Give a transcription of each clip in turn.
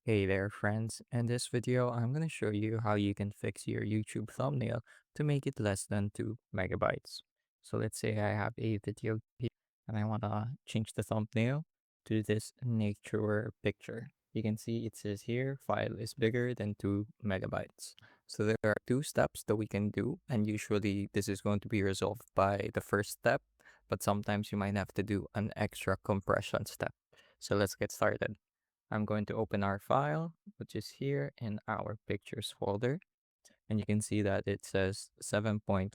Hey there friends, in this video I'm going to show you how you can fix your YouTube thumbnail to make it less than 2 megabytes. So let's say I have a video here and I want to change the thumbnail to this nature picture. You can see it says here file is bigger than 2 megabytes. So there are two steps that we can do, and usually this is going to be resolved by the first step, but sometimes you might have to do an extra compression step. So let's get started. I'm going to open our file, which is here in our pictures folder. And you can see that it says 7.49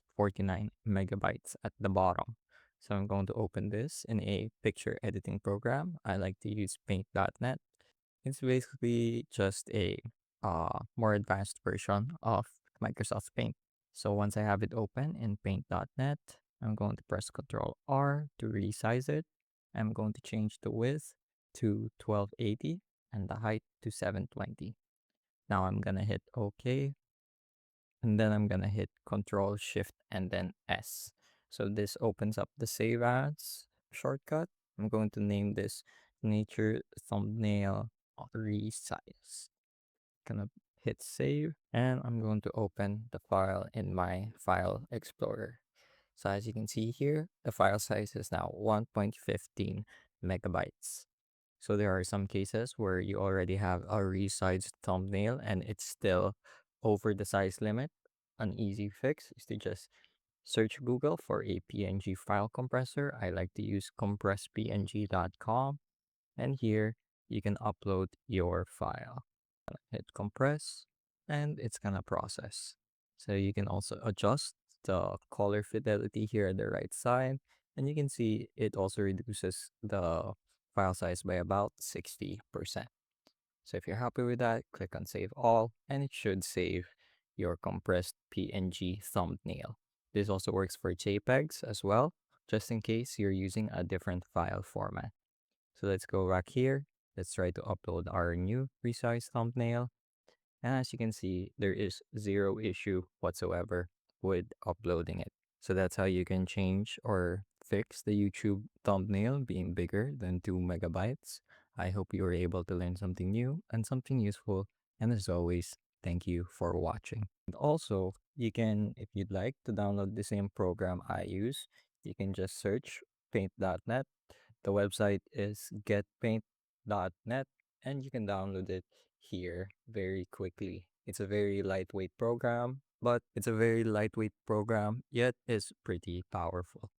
megabytes at the bottom. So I'm going to open this in a picture editing program. I like to use paint.net. It's basically just a more advanced version of Microsoft Paint. So once I have it open in paint.net, I'm going to press Ctrl R to resize it. I'm going to change the width to 1280 and the height to 720. Now I'm going to hit OK, and then I'm going to hit Ctrl Shift and then S. So this opens up the Save As shortcut. I'm going to name this Nature Thumbnail Resize. Gonna hit save, and I'm going to open the file in my file explorer. So as you can see here, the file size is now 1.15 megabytes. So there are some cases where you already have a resized thumbnail and it's still over the size limit. An easy fix is to just search Google for a PNG file compressor. I like to use compresspng.com, and here you can upload your file. Hit compress, and it's gonna process. So you can also adjust the color fidelity here at the right side, and you can see it also reduces the file size by about 60%. So if you're happy with that, click on Save All, and it should save your compressed PNG thumbnail. This also works for JPEGs as well, just in case you're using a different file format. So let's go back here. Let's try to upload our new resized thumbnail. And as you can see, there is zero issue whatsoever with uploading it. So that's how you can change or fix the YouTube thumbnail being bigger than 2 megabytes. I hope you were able to learn something new and something useful. And as always, thank you for watching. And also, you can, if you'd like to download the same program I use, you can just search paint.net. The website is getpaint.net, and you can download it here very quickly. It's a very lightweight program, yet it's pretty powerful.